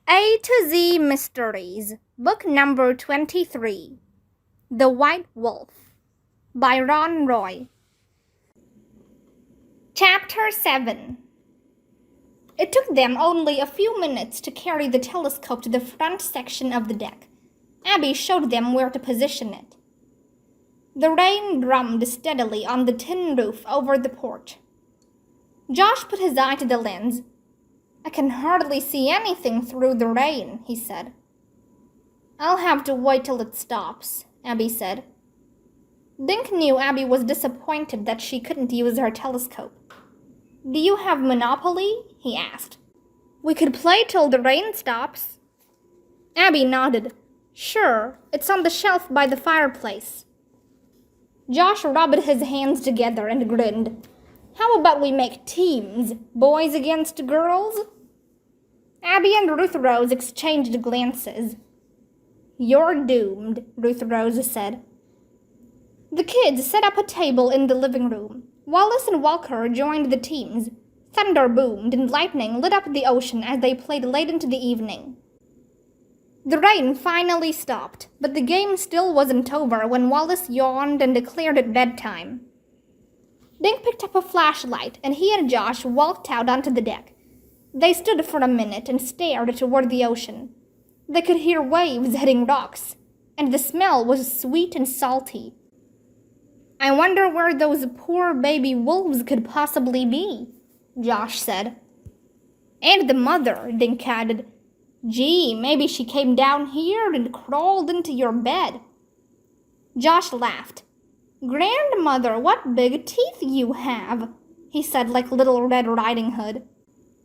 A to Z Mysteries, Book Number 23, The White Wolf, by Ron Roy. Chapter 7. It took them only a few minutes to carry the telescope to the front section of the deck. Abby showed them where to position it. The rain drummed steadily on the tin roof over the porch. Josh put his eye to the lens. "I can hardly see anything through the rain," he said. "I'll have to wait till it stops," Abby said. Dink knew Abby was disappointed that she couldn't use her telescope. "Do you have Monopoly?" he asked. "We could play till the rain stops." Abby nodded. "Sure, it's on the shelf by the fireplace." Josh rubbed his hands together and grinned. "How about we make teams, boys against girls?" Abby and Ruth Rose exchanged glances. "You're doomed," Ruth Rose said. The kids set up a table in the living room. Wallace and Walker joined the teams. Thunder boomed and lightning lit up the ocean as they played late into the evening. The rain finally stopped, but the game still wasn't over when Wallace yawned and declared it bedtime. Dink picked up a flashlight, and he and Josh walked out onto the deck. They stood for a minute and stared toward the ocean. They could hear waves hitting rocks, and the smell was sweet and salty. "I wonder where those poor baby wolves could possibly be," Josh said. "And the mother," Dink added. "Gee, maybe she came down here and crawled into your bed." Josh laughed. "Grandmother, what big teeth you have," he said like Little Red Riding Hood.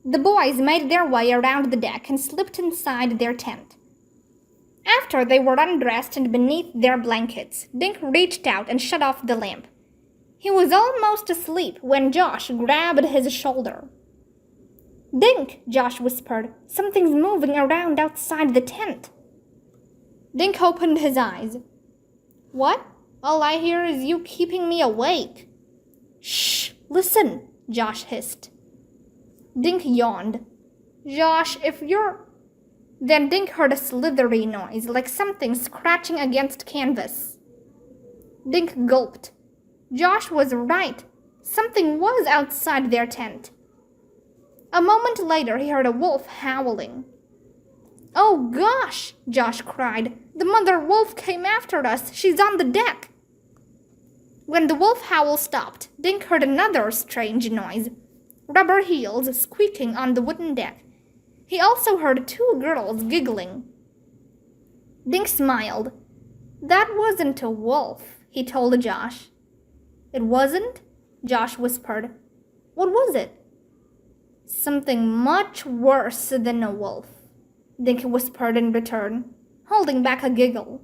The boys made their way around the deck and slipped inside their tent. After they were undressed and beneath their blankets, Dink reached out and shut off the lamp. He was almost asleep when Josh grabbed his shoulder. "Dink," Josh whispered, "something's moving around outside the tent." Dink opened his eyes. "What? All I hear is you keeping me awake." "Shh, listen," Josh hissed. Dink yawned. "Josh, if you're—" Then Dink heard a slithery noise, like something scratching against canvas. Dink gulped. Josh was right. Something was outside their tent. A moment later, he heard a wolf howling. "Oh gosh!" Josh cried. "The mother wolf came after us. She's on the deck." When the wolf howl stopped, Dink heard another strange noise. Rubber heels squeaking on the wooden deck. He also heard two girls giggling. Dink smiled. "That wasn't a wolf," he told Josh. "It wasn't?" Josh whispered. "What was it?" "Something much worse than a wolf," Dink whispered in return, holding back a giggle.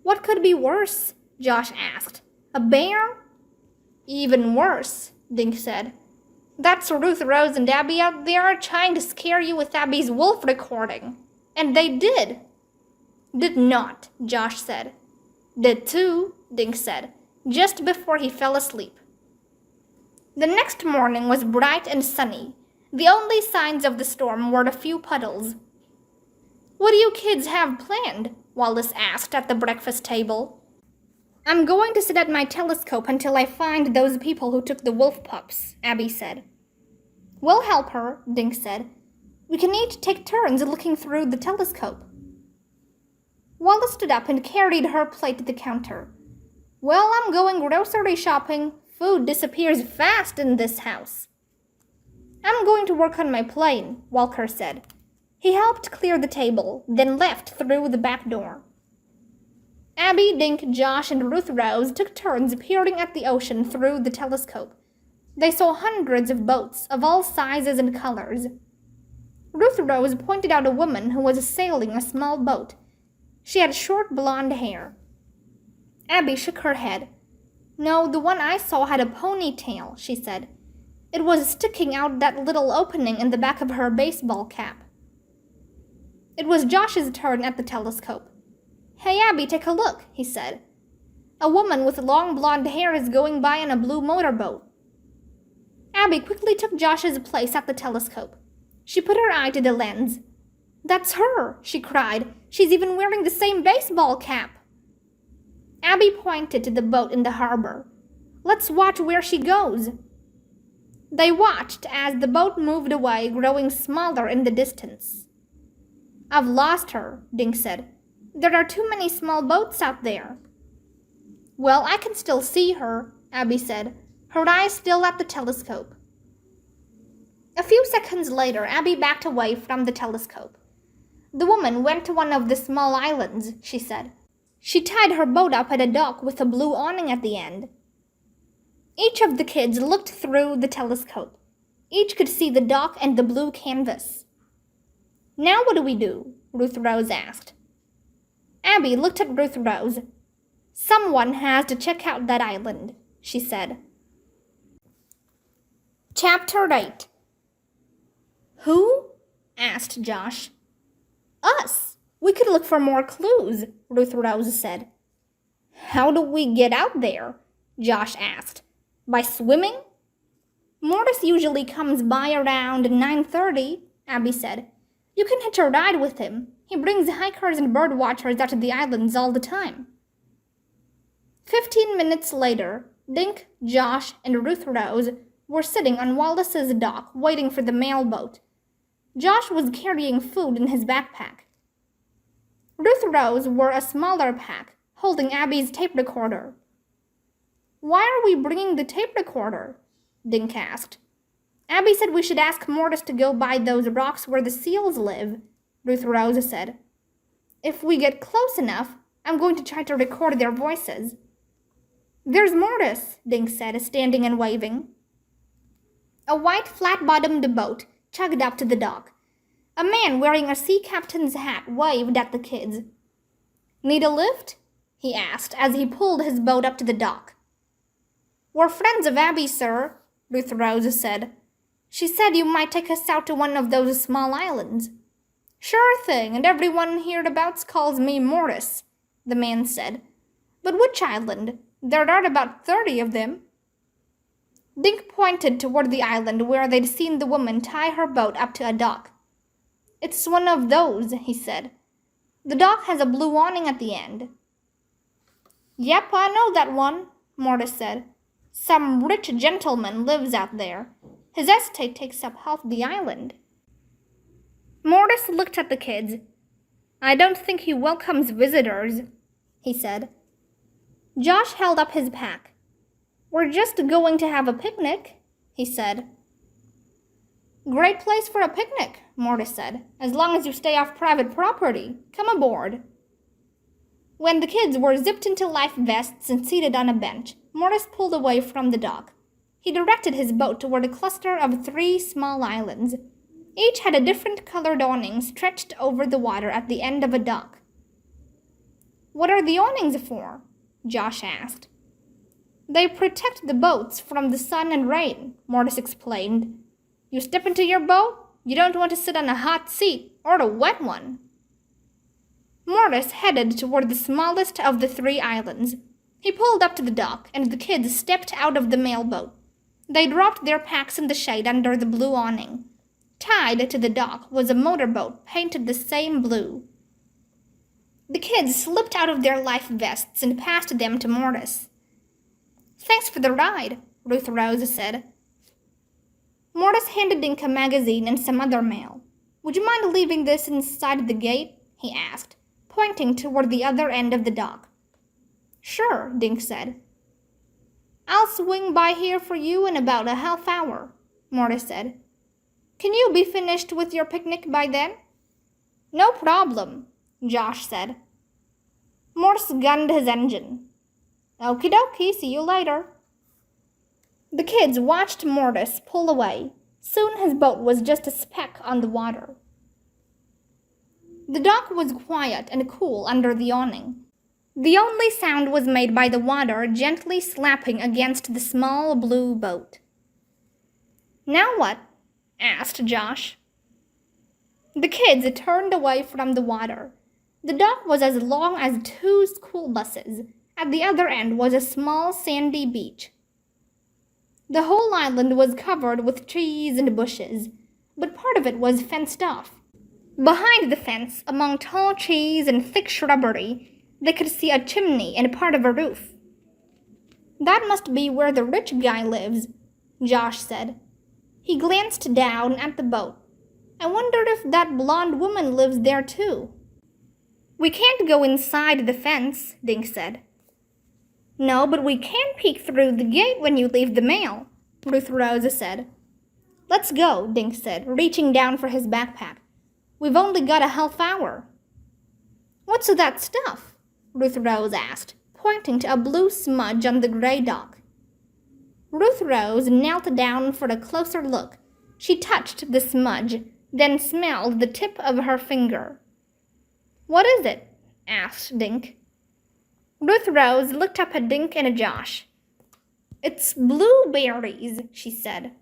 "What could be worse?" Josh asked. "A bear?" "Even worse," Dink said. "That's Ruth Rose and Abby out there trying to scare you with Abby's wolf recording. And they did." "Did not," Josh said. "Did too," Dink said, just before he fell asleep. The next morning was bright and sunny. The only signs of the storm were a few puddles. "What do you kids have planned?" Wallace asked at the breakfast table. "I'm going to sit at my telescope until I find those people who took the wolf pups," Abby said. "We'll help her," Dink said. "We can each take turns looking through the telescope." Wallace stood up and carried her plate to the counter. "Well, I'm going grocery shopping. Food disappears fast in this house." "I'm going to work on my plane," Walker said. He helped clear the table, then left through the back door. Abby, Dink, Josh, and Ruth Rose took turns peering at the ocean through the telescope. They saw hundreds of boats of all sizes and colors. Ruth Rose pointed out a woman who was sailing a small boat. She had short blonde hair. Abby shook her head. "No, the one I saw had a ponytail," she said. "It was sticking out that little opening in the back of her baseball cap." It was Josh's turn at the telescope. "Hey, Abby, take a look," he said. "A woman with long blonde hair is going by on a blue motorboat." Abby quickly took Josh's place at the telescope. She put her eye to the lens. That's her, she cried. She's even wearing the same baseball cap. Abby pointed to the boat in the harbor. Let's watch where she goes. They watched as the boat moved away, growing smaller in the distance. I've lost her, Dink said. There are too many small boats out there. Well, I can still see her, Abby said, her eyes still at the telescope. A few seconds later, Abby backed away from the telescope. The woman went to one of the small islands, she said. She tied her boat up at a dock with a blue awning at the end. Each of the kids looked through the telescope. Each could see the dock and the blue canvas. Now what do we do? Ruth Rose asked. Abby looked at Ruth Rose. Someone has to check out that island, she said. Chapter 8. Who? Asked Josh. Us. We could look for more clues, Ruth Rose said. How do we get out there? Josh asked. By swimming? Morris usually comes by around 9:30, Abby said. You can hitch a ride with him. He brings hikers and bird watchers out to the islands all the time. 15 minutes later, Dink, Josh, and Ruth Rose were sitting on Wallace's dock waiting for the mail boat. Josh was carrying food in his backpack. Ruth Rose wore a smaller pack, holding Abby's tape recorder. Why are we bringing the tape recorder? Dink asked. Abby said we should ask Mortis to go by those rocks where the seals live, Ruth Rose said. If we get close enough, I'm going to try to record their voices. There's Mortis, Dink said, standing and waving. A white flat-bottomed boat chugged up to the dock. A man wearing a sea captain's hat waved at the kids. Need a lift? He asked as he pulled his boat up to the dock. We're friends of Abby, sir, Ruth Rose said. She said you might take us out to one of those small islands. Sure thing, and everyone hereabouts calls me Morris, the man said. But which island? There are about 30 of them. Dink pointed toward the island where they'd seen the woman tie her boat up to a dock. It's one of those, he said. The dock has a blue awning at the end. Yep, I know that one, Mortis said. Some rich gentleman lives out there. His estate takes up half the island. Mortis looked at the kids. I don't think he welcomes visitors, he said. Josh held up his pack. We're just going to have a picnic, he said. Great place for a picnic, Mortis said, as long as you stay off private property. Come aboard. When the kids were zipped into life vests and seated on a bench, Mortis pulled away from the dock. He directed his boat toward a cluster of 3 small islands. Each had a different colored awning stretched over the water at the end of a dock. What are the awnings for? Josh asked. They protect the boats from the sun and rain, Mortis explained. You step into your boat, you don't want to sit on a hot seat or a wet one. Mortis headed toward the smallest of the 3 islands. He pulled up to the dock, and the kids stepped out of the mailboat. They dropped their packs in the shade under the blue awning. Tied to the dock was a motorboat painted the same blue. The kids slipped out of their life vests and passed them to Mortis. Thanks for the ride, Ruth Rose said. Mortis handed Dink a magazine and some other mail. Would you mind leaving this inside the gate? He asked, pointing toward the other end of the dock. Sure, Dink said. I'll swing by here for you in about a half hour, Mortis said. Can you be finished with your picnic by then? No problem, Josh said. Mortis gunned his engine. Okie dokie, see you later. The kids watched Mortis pull away. Soon his boat was just a speck on the water. The dock was quiet and cool under the awning. The only sound was made by the water gently slapping against the small blue boat. Now what? Asked Josh. The kids turned away from the water. The dock was as long as 2 school buses. At the other end was a small sandy beach. The whole island was covered with trees and bushes, but part of it was fenced off. Behind the fence, among tall trees and thick shrubbery, they could see a chimney and part of a roof. "That must be where the rich guy lives," Josh said. He glanced down at the boat. "I wonder if that blonde woman lives there too." "We can't go inside the fence," Dink said. "No, but we can peek through the gate when you leave the mail," Ruth Rose said. "Let's go," Dink said, reaching down for his backpack. "We've only got a half hour." "What's that stuff?" Ruth Rose asked, pointing to a blue smudge on the gray dock. Ruth Rose knelt down for a closer look. She touched the smudge, then smelled the tip of her finger. "What is it?" asked Dink. Ruth Rose looked up at Dink and Josh. "It's blueberries," she said.